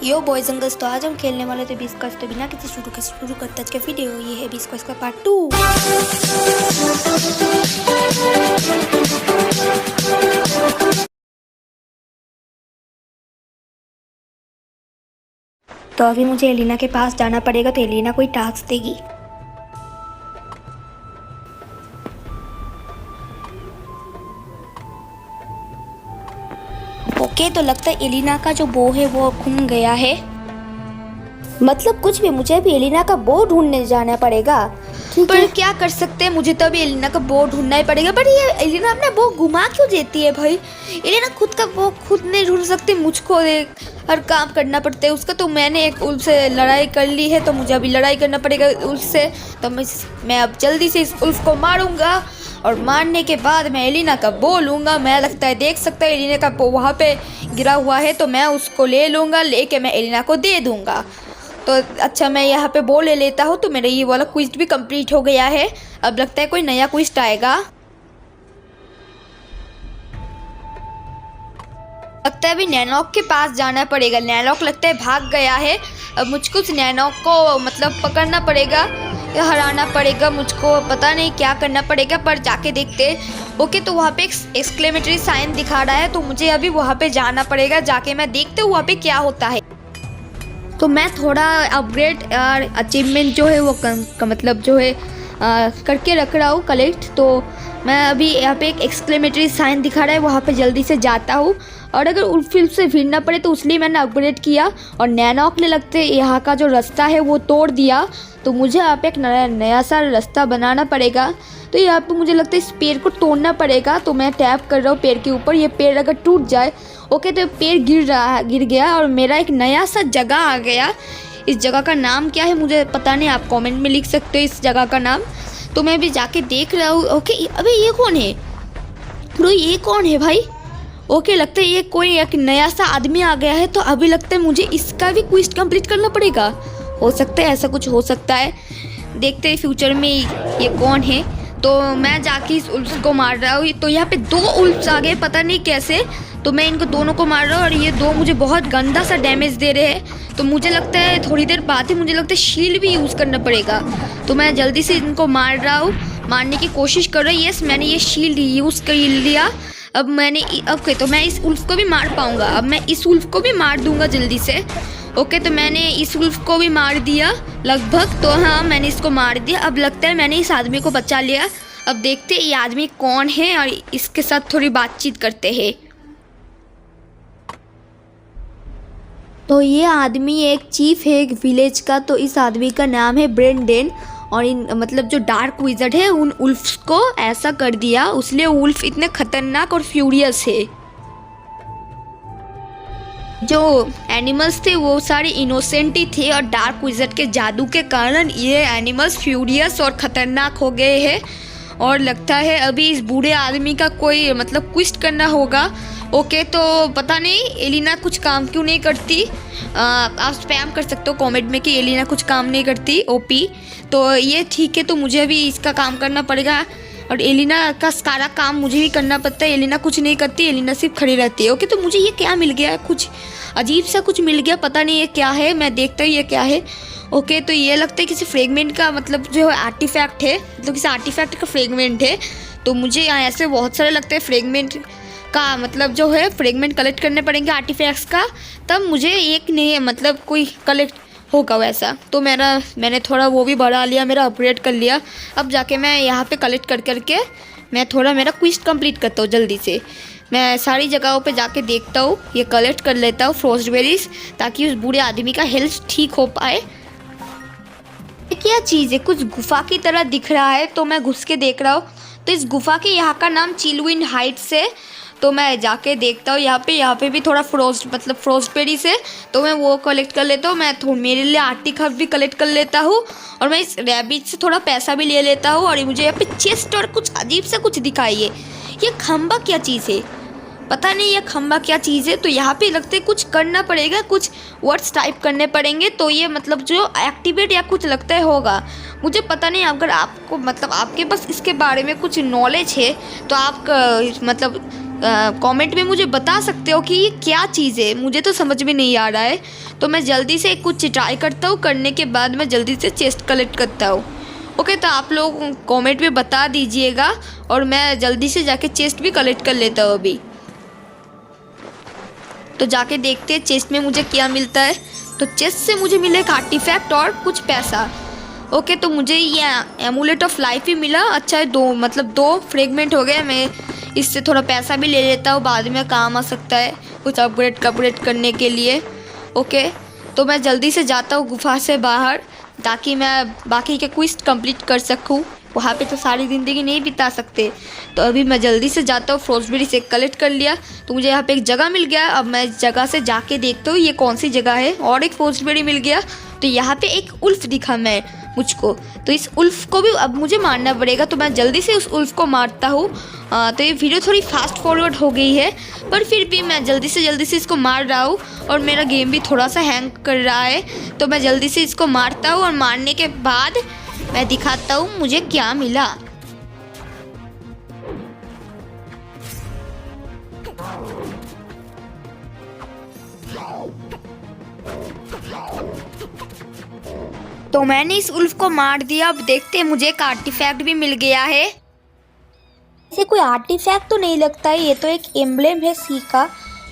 Yo boys and girls, तो आज हम खेलने वाले थे 20 तो बिना किसी शुरू करते आज का वीडियो। ये है 20 का पार्ट 2। तो अभी मुझे एलिना के पास जाना पड़ेगा, तो एलिना कोई टास्क देगी। ओके, तो लगता है एलिना का जो बो है वो गुम गया है। मतलब कुछ भी, मुझे अभी एलिना का बो ढूंढने जाना पड़ेगा। पर क्या कर सकते हैं, मुझे तो अभी एलिना का बो ढूंढना ही पड़ेगा। पर ये एलिना अपना बो घुमा क्यों देती है भाई? एलिना खुद का बो खुद नहीं ढूंढ सकती, मुझको हर काम करना पड़ता है उसका। तो मैंने एक उल्फ से लड़ाई कर ली है, तो मुझे अभी लड़ाई करना पड़ेगा उल्फ से। तो मैं अब जल्दी से इस उल्फ को मारूंगा, और मारने के बाद मैं एलिना का बो लूँगा। मैं लगता है देख सकता है एलिना का बो वहाँ पे गिरा हुआ है, तो मैं उसको ले लूँगा, लेके मैं एलिना को दे दूँगा। तो अच्छा, मैं यहाँ पे बो ले लेता हूँ। तो मेरा ये वाला क्विज भी कंप्लीट हो गया है। अब लगता है कोई नया क्विज आएगा। लगता है अभी नैनॉक के पास जाना पड़ेगा। नैनॉक लगता है भाग गया है। अब मुझको उस नैनॉक को मतलब पकड़ना पड़ेगा या हराना पड़ेगा, मुझको पता नहीं क्या करना पड़ेगा, पर जाके देखते हैं। ओके, तो वहाँ पे एक एक्सक्लेमेटरी साइन दिखा रहा है, तो मुझे अभी वहाँ पे जाना पड़ेगा। जाके मैं देखते हूँ वहाँ पे क्या होता है। तो मैं थोड़ा अपग्रेड और अचीवमेंट जो है वो मतलब जो है करके रख रहा हूँ कलेक्ट। तो मैं अभी यहाँ पे एक एक्सक्लेमेटरी साइन दिखा रहा है, वहाँ पे जल्दी से जाता हूँ। और अगर उस फिल्म से फिर ना पड़े तो इसलिए मैंने अपग्रेड किया। और नैनॉक ने लगते यहाँ का जो रास्ता है वो तोड़ दिया, तो मुझे यहाँ पे एक नया सा रास्ता बनाना पड़ेगा। तो यहाँ पे मुझे लगता है इस पेड़ को तोड़ना पड़ेगा। तो मैं टैप कर रहा हूँ पेड़ के ऊपर। ये पेड़ अगर टूट जाए, ओके, तो पेड़ गिर गया और मेरा एक नया सा जगह आ गया। इस जगह का नाम क्या है मुझे पता नहीं, आप कमेंट में लिख सकते हो इस जगह का नाम। तो मैं भी जाके देख रहा हूँ। ओके, अबे ये कौन है ब्रो? ये कौन है भाई? ओके, लगता है ये कोई एक नया सा आदमी आ गया है। तो अभी लगता है मुझे इसका भी क्विज कंप्लीट करना पड़ेगा। हो सकता है ऐसा कुछ हो सकता है, देखते हैं फ्यूचर में ये कौन है। तो मैं जाके इस उल्फ को मार रहा हूँ। तो यहाँ पे 2 उल्फ्स आ गए, पता नहीं कैसे। तो मैं इनको दोनों को मार रहा हूँ, और ये 2 मुझे बहुत गंदा सा डैमेज दे रहे हैं। तो मुझे लगता है थोड़ी देर बाद ही मुझे लगता है शील्ड भी यूज़ करना पड़ेगा। तो मैं जल्दी से इनको मार रहा हूँ, मारने की कोशिश कर रहा हूँ। यस, मैंने ये शील्ड यूज़ कर लिया। अब ओके, तो मैं इस उल्फ को भी मार पाऊँगा। अब मैं इस उल्फ को भी मार दूँगा जल्दी से। ओके, तो मैंने इस उल्फ को भी मार दिया लगभग। तो हाँ, मैंने इसको मार दिया। अब लगता है मैंने इस आदमी को बचा लिया। अब देखते हैं ये आदमी कौन है, और इसके साथ थोड़ी बातचीत करते हैं। तो ये आदमी एक चीफ है एक विलेज का। तो इस आदमी का नाम है ब्रेंडेन। और इन मतलब जो डार्क विज़र्ड है उन उल्फ्स को ऐसा कर दिया, इसलिए उल्फ इतने खतरनाक और फ्यूरियस है। जो एनिमल्स थे वो सारे इनोसेंट ही थे, और डार्क विज़र्ड के जादू के कारण ये एनिमल्स फ्यूरियस और ख़तरनाक हो गए हैं। और लगता है अभी इस बूढ़े आदमी का कोई मतलब क्विस्ट करना होगा। ओके, तो पता नहीं एलिना कुछ काम क्यों नहीं करती। आप स्पैम कर सकते हो कमेंट में कि एलिना कुछ काम नहीं करती ओपी। तो ये ठीक है, तो मुझे अभी इसका काम करना पड़ेगा। और एलिना का सारा काम मुझे ही करना पड़ता है। एलिना कुछ नहीं करती, एलिना सिर्फ खड़ी रहती है। ओके, तो मुझे ये क्या मिल गया? कुछ अजीब सा कुछ मिल गया, पता नहीं ये क्या है। मैं देखता हूँ ये क्या है। ओके, तो ये लगता है किसी फ्रेगमेंट का मतलब जो है आर्टिफैक्ट है, मतलब किसी आर्टिफैक्ट का फ्रेगमेंट है। तो मुझे यहाँ ऐसे बहुत सारे लगते हैं फ्रेगमेंट का मतलब जो है फ्रेगमेंट कलेक्ट करने पड़ेंगे आर्टिफैक्ट्स का, तब मुझे एक नहीं मतलब कोई कलेक्ट होगा वैसा। तो मैंने थोड़ा वो भी बढ़ा लिया, मेरा अपग्रेड कर लिया। अब जाके मैं यहाँ पे कलेक्ट करके मैं थोड़ा मेरा क्विज कंप्लीट करता हूँ जल्दी से। मैं सारी जगहों पे जाके देखता हूँ, ये कलेक्ट कर लेता हूँ फ्रोस्टबेरीज, ताकि उस बूढ़े आदमी का हेल्थ ठीक हो पाए। क्या चीज़ है? कुछ गुफा की तरह दिख रहा है, तो मैं घुस के देख रहा हूँ। तो इस गुफा के यहाँ का नाम चिलविन हाइट्स है। तो मैं जाके देखता हूँ यहाँ पे भी थोड़ा फ्रोस्टबेरीज है, तो मैं वो कलेक्ट कर लेता हूँ। मैं मेरे लिए आर्टिक हर्ब भी कलेक्ट कर लेता हूँ, और मैं इस रैबिट से थोड़ा पैसा भी ले लेता हूँ। और मुझे यहाँ पे चेस्ट और कुछ अजीब सा कुछ दिखाई है। ये खम्बा क्या चीज़ है? पता नहीं ये खम्बा क्या चीज़ है। तो यहाँ पे लगते कुछ करना पड़ेगा, कुछ वर्ड्स टाइप करने पड़ेंगे। तो ये मतलब जो एक्टिवेट या कुछ लगता है होगा, मुझे पता नहीं। अगर आपको मतलब आपके पास इसके बारे में कुछ नॉलेज है तो आप मतलब कमेंट में मुझे बता सकते हो कि ये क्या चीज़ है, मुझे तो समझ में नहीं आ रहा है। तो मैं जल्दी से कुछ ट्राई करता हूँ, करने के बाद मैं जल्दी से चेस्ट कलेक्ट करता हूँ। ओके, तो आप लोग कमेंट में बता दीजिएगा और मैं जल्दी से जाके चेस्ट भी कलेक्ट कर लेता हूँ अभी। तो जाके देखते हैं चेस्ट में मुझे क्या मिलता है। तो चेस्ट से मुझे मिला एक आर्टिफैक्ट और कुछ पैसा। ओके, तो मुझे ये एमुलेट ऑफ लाइफ ही मिला। अच्छा है, दो फ्रेगमेंट हो गए। मैं इससे थोड़ा पैसा भी ले लेता हूँ, बाद में काम आ सकता है कुछ अपग्रेड करने के लिए। ओके, तो मैं जल्दी से जाता हूँ गुफा से बाहर, ताकि मैं बाकी के क्विस्ट कंप्लीट कर सकूँ। वहाँ पे तो सारी ज़िंदगी नहीं बिता सकते। तो अभी मैं जल्दी से जाता हूँ। फ्रोस्टबेरी से कलेक्ट कर लिया, तो मुझे यहाँ पे एक जगह मिल गया। अब मैं इस जगह से जाके देखता हूँ ये कौन सी जगह है। और एक फ्रोस्टबेरी मिल गया। तो यहाँ पे एक उल्फ दिखा मुझको, तो इस उल्फ को भी अब मुझे मारना पड़ेगा। तो मैं जल्दी से उस उल्फ को मारता हूँ। तो ये वीडियो थोड़ी फास्ट फॉरवर्ड हो गई है, पर फिर भी मैं जल्दी से इसको मार रहा हूँ। और मेरा गेम भी थोड़ा सा हैंग कर रहा है, तो मैं जल्दी से इसको मारता हूँ। और मारने के बाद मैं दिखाता हूँ मुझे क्या मिला। तो मैंने इस उल्फ को मार दिया। अब देखते हैं, मुझे एक आर्टिफैक्ट भी मिल गया है। इसे कोई आर्टिफैक्ट तो नहीं लगता है, ये तो एक एम्ब्लेम है सी का।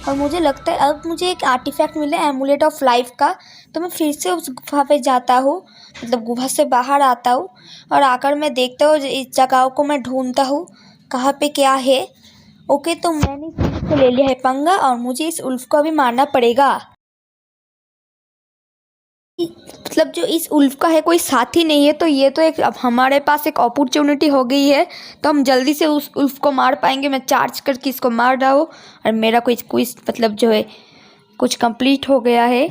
और मुझे लगता है अब मुझे एक आर्टिफैक्ट मिला है एमुलेट ऑफ लाइफ का। तो मैं फिर से उस गुफा पे जाता हूँ, मतलब गुफा से बाहर आता हूँ। और आकर मैं देखता हूँ, इस जगह को मैं ढूंढता हूँ कहाँ पे क्या है। ओके, तो मैंने इस उल्फ को ले लिया है पंगा, और मुझे इस उल्फ को अभी मारना पड़ेगा। मतलब जो इस उल्फ का है कोई साथी नहीं है, तो ये तो एक अब हमारे पास एक अपॉर्चुनिटी हो गई है। तो हम जल्दी से उस उल्फ को मार पाएंगे। मैं चार्ज करके इसको मार रहा हूँ, और मेरा कोई मतलब जो है कुछ कंप्लीट हो गया है।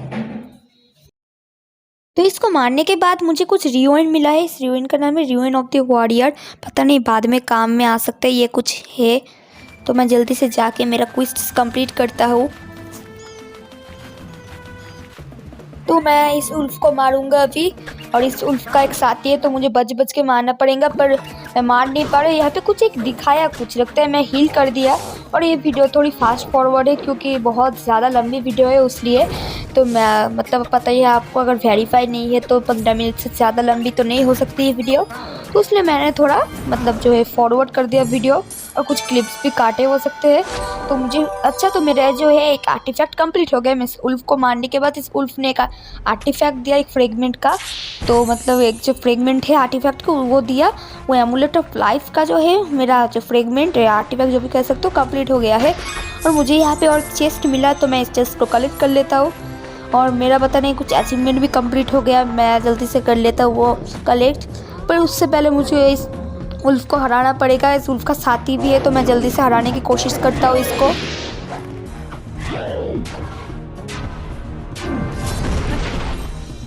तो इसको मारने के बाद मुझे कुछ रियोइन मिला है। इस रियोइन का नाम है रियोइन ऑफ द वॉरियर। पता नहीं बाद में काम में आ सकता है, ये कुछ है। तो मैं जल्दी से जाके मेरा क्वेस्ट कंप्लीट करता हूँ। तो मैं इस उल्फ को मारूंगा अभी, और इस उल्फ का एक साथी है, तो मुझे बच के मारना पड़ेगा। पर मैं मार नहीं पा रहा। यहाँ पे कुछ एक दिखाया, कुछ लगता है मैं हील कर दिया। और ये वीडियो थोड़ी फास्ट फॉरवर्ड है, क्योंकि बहुत ज़्यादा लंबी वीडियो है इसलिए। तो मैं मतलब पता ही है आपको, अगर वेरीफाई नहीं है तो 15 मिनट से ज़्यादा लंबी तो नहीं हो सकती ये वीडियो। तो इसलिए मैंने थोड़ा मतलब जो है फॉरवर्ड कर दिया वीडियो, और कुछ क्लिप्स भी काटे हो सकते हैं। तो मुझे अच्छा, तो मेरा जो है एक आर्टिफैक्ट कंप्लीट हो गया। मैं इस उल्फ को मारने के बाद इस उल्फ ने एक आर्टिफैक्ट दिया, एक फ्रेगमेंट का। तो मतलब एक जो फ्रेगमेंट है आर्टिफैक्ट को वो दिया। वो एमुलेट ऑफ लाइफ का जो है मेरा जो फ्रेगमेंट है, आर्टिफैक्ट जो भी कह सकते हो, कंप्लीट हो गया है। और मुझे यहाँ पे और चेस्ट मिला, तो मैं इस चेस्ट को कलेक्ट कर लेता हूँ। और मेरा पता नहीं कुछ अचीवमेंट भी कंप्लीट हो गया, मैं जल्दी से कर लेता हूँ वो कलेक्ट। पर उससे पहले मुझे इस उल्फ को हराना पड़ेगा। इस उल्फ का साथी भी है, तो मैं जल्दी से हराने की कोशिश करता हूँ इसको।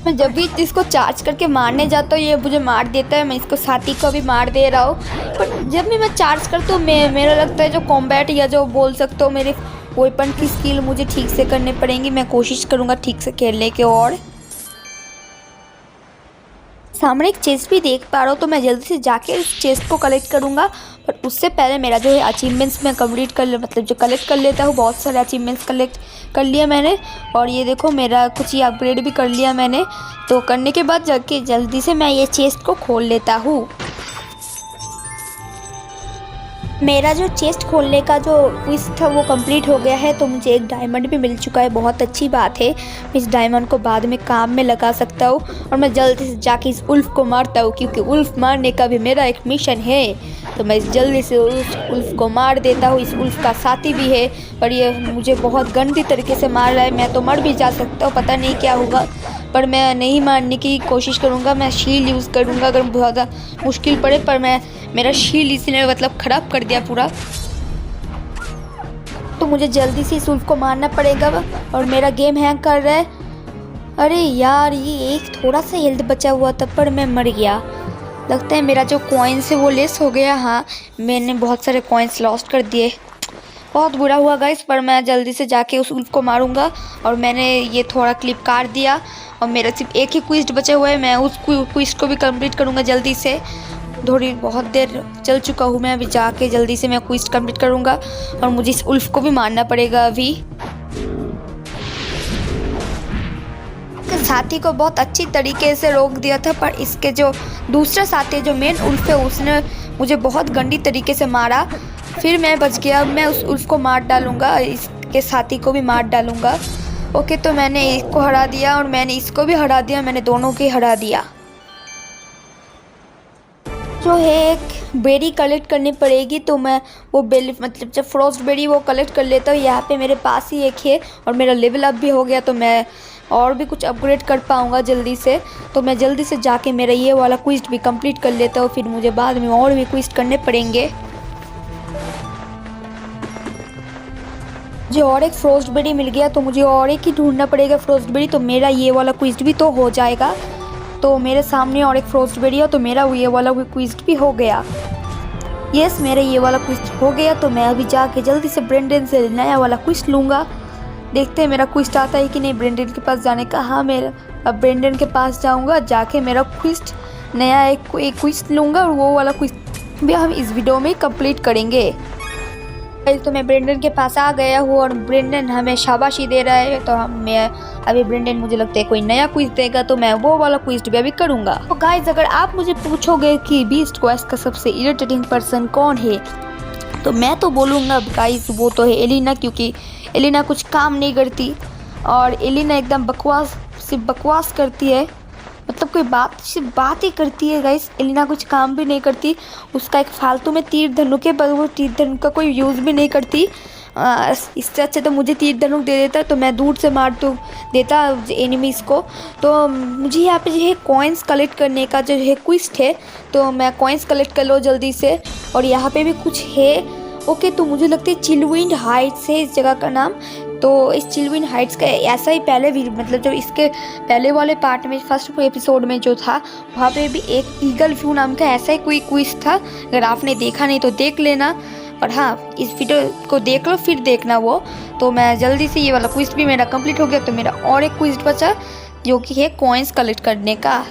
मैं जब भी इसको चार्ज करके मारने जाता हूँ, ये मुझे मार देता है। मैं इसको साथी को भी मार दे रहा हूँ, पर जब भी मैं चार्ज करता हूँ मेरा लगता है जो कॉम्बैट या जो बोल सकते हो मेरे वेपन की स्किल मुझे ठीक से करने पड़ेंगी। मैं कोशिश करूँगा ठीक से खेलने के। और सामने एक चेस्ट भी देख पा रहा हूँ, तो मैं जल्दी से जाके इस चेस्ट को कलेक्ट करूँगा। पर उससे पहले मेरा जो है अचीवमेंट्स मैं कंप्लीट कर ले, मतलब जो कलेक्ट कर लेता हूँ। बहुत सारे अचीवमेंट्स कलेक्ट कर लिया मैंने, और ये देखो मेरा कुछ ये अपग्रेड भी कर लिया मैंने। तो करने के बाद जाके जल्दी से मैं ये चेस्ट को खोल लेता हूँ। मेरा जो चेस्ट खोलने का जो क्विज था वो कंप्लीट हो गया है। तो मुझे एक डायमंड भी मिल चुका है, बहुत अच्छी बात है। मैं इस डायमंड को बाद में काम में लगा सकता हूँ। और मैं जल्दी से जाके इस उल्फ को मारता हूँ, क्योंकि उल्फ मारने का भी मेरा एक मिशन है। तो मैं जल्दी से उस उल्फ को मार देता हूँ। इस उल्फ का साथी भी है, पर ये मुझे बहुत गंदी तरीके से मार रहा है। मैं तो मर भी जा सकता हूँ, पता नहीं क्या होगा, पर मैं नहीं मारने की कोशिश करूँगा। मैं शील्ड यूज़ करूँगा अगर बहुत ज़्यादा मुश्किल पड़े। पर मेरा शील्ड इसने मतलब ख़राब कर दिया पूरा। तो मुझे जल्दी से इस उल्फ को मारना पड़ेगा, और मेरा गेम हैंग कर रहा है। अरे यार, ये एक थोड़ा सा हेल्थ बचा हुआ था, पर मैं मर गया। लगता है मेरा जो कॉइन्स है वो लेस हो गया। हाँ, मैंने बहुत सारे कॉइन्स लॉस्ट कर दिए, बहुत बुरा हुआ गाइस। पर मैं जल्दी से जाके उस उल्फ को मारूंगा। और मैंने ये थोड़ा क्लिप काट दिया, और मेरा सिर्फ एक ही क्विस्ट बचा हुआ है। मैं उस क्विस्ट को भी कंप्लीट करूंगा जल्दी से। थोड़ी बहुत देर चल चुका हूँ मैं। अभी जाके जल्दी से मैं क्विस्ट कंप्लीट करूँगा और मुझे इस उल्फ को भी मारना पड़ेगा अभी। साथी को बहुत अच्छी तरीके से रोक दिया था, पर इसके जो दूसरा साथी जो मेन उल्फ है उसने मुझे बहुत गंदी तरीके से मारा। फिर मैं बच गया। मैं उस उल्फ को मार डालूँगा, इसके साथी को भी मार डालूँगा। ओके, तो मैंने इसको हरा दिया और मैंने इसको भी हरा दिया। मैंने दोनों के हरा दिया। जो है एक बेरी कलेक्ट करनी पड़ेगी, तो मैं वो बेली मतलब जब फ्रोस्ट बेरी वो कलेक्ट कर लेता हूँ। यहाँ पे मेरे पास ही एक है और मेरा लेवल अप भी हो गया, तो मैं और भी कुछ अपग्रेड कर पाऊँगा जल्दी से। तो मैं जल्दी से जाके मेरा ये वाला क्विस्ट भी कंप्लीट कर लेता हूँ, फिर मुझे बाद में और भी क्विस्ट करने पड़ेंगे। मुझे और एक फ्रोस्ट बेरी मिल गया, तो मुझे और एक ही ढूंढना पड़ेगा फ्रोस्ट बेरी, तो मेरा ये वाला क्विस्ट भी तो हो जाएगा। तो मेरे सामने और एक फ्रोस्ट बेरी है, तो मेरा ये वाला क्विस्ट भी हो गया। यस, मेरा ये वाला क्विस्ट हो गया। तो मैं अभी जाके जल्दी से ब्रेंडन से नया वाला क्विस्ट लूँगा। देखते हैं मेरा क्विस्ट आता है कि नहीं ब्रेंडन के पास जाने का। हाँ, मेरा अब ब्रेंडन के पास जाऊँगा, जाके मेरा क्विस्ट नया एक क्विस्ट लूँगा और वो वाला क्विस्ट भी हम इस वीडियो में कंप्लीट करेंगे। तो मैं ब्रेंडन के पास आ गया हूँ और ब्रेंडन हमें शाबाशी दे रहा है। तो मैं अभी ब्रेंडन मुझे लगता है कोई नया क्विज देगा, तो मैं वो वाला क्विज भी अभी करूँगा। तो गाइज, अगर आप मुझे पूछोगे कि बीस्ट क्वेस्ट का सबसे इरिटेटिंग पर्सन कौन है, तो मैं तो बोलूँगा गाइज वो तो है एलिना, क्योंकि एलिना कुछ काम नहीं करती और एलिना एकदम सिर्फ बकवास करती है। मतलब कोई सिर्फ बात ही करती है गाइस। एलिना कुछ काम भी नहीं करती। उसका एक फालतू में तीर धनुक है, पर वो तीर धनुक का कोई यूज़ भी नहीं करती। इससे अच्छा तो मुझे तीर धनुक दे देता, तो मैं दूर से मार देता एनिमीज़ को। तो मुझे यहाँ पे जो है कॉइन्स कलेक्ट करने का जो है क्विस्ट है, तो मैं कॉइन्स कलेक्ट कर लो जल्दी से। और यहाँ पे भी कुछ है। ओके, तो मुझे लगता है चिलविंड हाइट्स है इस जगह का नाम। तो इस चिलविंड हाइट्स का ऐसा ही पहले भी मतलब जब इसके पहले वाले पार्ट में फर्स्ट एपिसोड में जो था, वहाँ पे भी एक ईगल व्यू नाम का ऐसा ही कोई क्विज था। अगर आपने देखा नहीं तो देख लेना, और हाँ, इस वीडियो को देख लो फिर देखना वो। तो मैं जल्दी से ये वाला क्विज भी मेरा कंप्लीट हो गया, तो मेरा और एक क्विज बचा जो कि है कॉइन्स कलेक्ट करने का।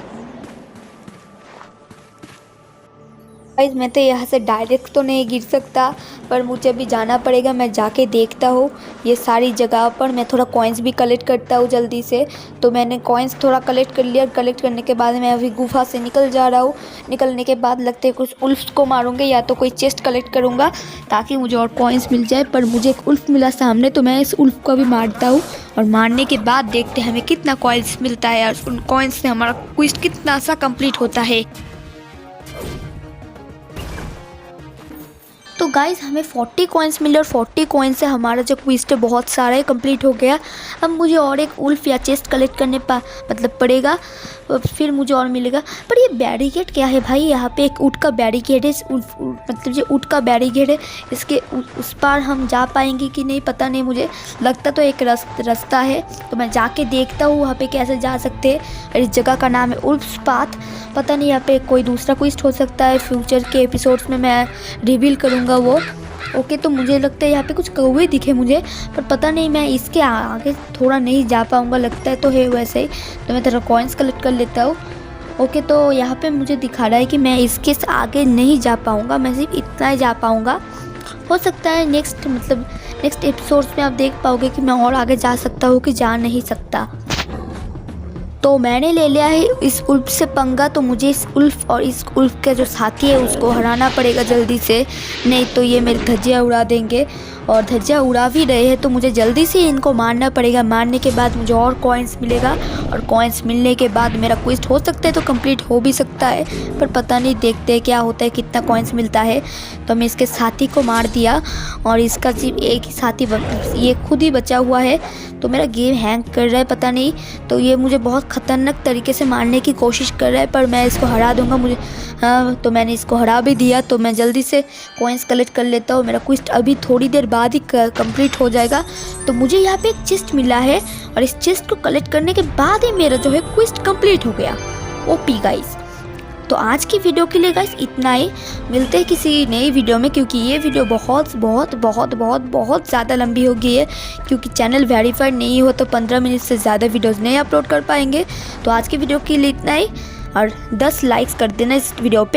गाइस, मैं तो यहाँ से डायरेक्ट तो नहीं गिर सकता, पर मुझे अभी जाना पड़ेगा। मैं जाके देखता हूँ ये सारी जगह पर। मैं थोड़ा कॉइन्स भी कलेक्ट करता हूँ जल्दी से। तो मैंने कॉइन्स थोड़ा कलेक्ट कर लिया। कलेक्ट करने के बाद मैं अभी गुफा से निकल जा रहा हूँ। निकलने के बाद लगते है कुछ उल्फ्स को मारूंगे या तो कोई चेस्ट कलेक्ट करूँगा ताकि मुझे और कॉइन्स मिल जाए। पर मुझे एक उल्फ मिला सामने, तो मैं इस उल्फ को भी मारता हूँ और मारने के बाद देखते हैं हमें कितना कॉइन्स मिलता है और उन कॉइन्स से हमारा क्विस्ट कितना सा कंप्लीट होता है। तो गाइस, हमें 40 कॉइन्स मिले और 40 कॉइन्स से हमारा जो क्विस्ट है बहुत सारा ही कंप्लीट हो गया। अब मुझे और एक उल्फ या चेस्ट कलेक्ट करने मतलब पड़ेगा, फिर मुझे और मिलेगा। पर ये बैरिकेड क्या है भाई? यहाँ पे एक ऊँट का बैरिकेड है। मतलब ये ऊँट का बैरिकेड है, इसके उस पार हम जा पाएंगे कि नहीं पता नहीं। मुझे लगता तो एक रास्ता है, तो मैं जाके देखता हूँ वहाँ पे कैसे जा सकते हैं। और इस जगह का नाम है उल्फ्स पाथ। पता नहीं यहाँ पे कोई दूसरा क्विस्ट हो सकता है, फ्यूचर के एपिसोड्स में मैं रिवील करूँगा वो। ओके, तो मुझे लगता है यहाँ पे कुछ कौवे दिखे मुझे, पर पता नहीं मैं इसके आगे थोड़ा नहीं जा पाऊँगा। लगता है तो है वैसे ही। तो मैं थोड़ा कॉइन्स कलेक्ट कर लेता हूँ। ओके, तो यहाँ पे मुझे दिखा रहा है कि मैं इसके आगे नहीं जा पाऊँगा, मैं सिर्फ इतना ही जा पाऊँगा। हो सकता है नेक्स्ट एपिसोड्स में आप देख पाओगे कि मैं और आगे जा सकता हूँ कि जा नहीं सकता। तो मैंने ले लिया है इस उल्फ से पंगा, तो मुझे इस उल्फ और इस उल्फ का जो साथी है उसको हराना पड़ेगा जल्दी से, नहीं तो ये मेरी धज्जियाँ उड़ा देंगे। और धज्जियाँ उड़ा भी रहे हैं, तो मुझे जल्दी से इनको मारना पड़ेगा। मारने के बाद मुझे और कॉइन्स मिलेगा और कॉइन्स मिलने के बाद मेरा क्विस्ट हो सकता है तो कंप्लीट हो भी सकता है, पर पता नहीं, देखते हैं क्या होता है, कितना कॉइन्स मिलता है। तो मैं इसके साथी को मार दिया और इसका सिर्फ एक ही साथी ये खुद ही बचा हुआ है। तो मेरा गेम हैंग कर रहा है पता नहीं। तो ये मुझे बहुत ख़तरनाक तरीके से मारने की कोशिश कर रहा है, पर मैं इसको हरा दूंगा। मुझे हाँ, तो मैंने इसको हरा भी दिया। तो मैं जल्दी से कॉइन्स कलेक्ट कर लेता हूँ। मेरा क्विस्ट अभी थोड़ी देर बाद ही कंप्लीट हो जाएगा। तो मुझे यहाँ पे एक चेस्ट मिला है और इस चेस्ट को कलेक्ट करने के बाद ही मेरा जो है क्विस्ट कंप्लीट हो गया। OP guys. तो आज की वीडियो के लिए गाइस इतना ही। मिलते हैं किसी नई वीडियो में, क्योंकि ये वीडियो बहुत ज़्यादा लंबी हो गई है, क्योंकि चैनल वेरीफाइड नहीं हो तो 15 मिनट से ज़्यादा वीडियोस नहीं अपलोड कर पाएंगे। तो आज की वीडियो के लिए इतना ही, और 10 लाइक्स कर देना इस वीडियो पे।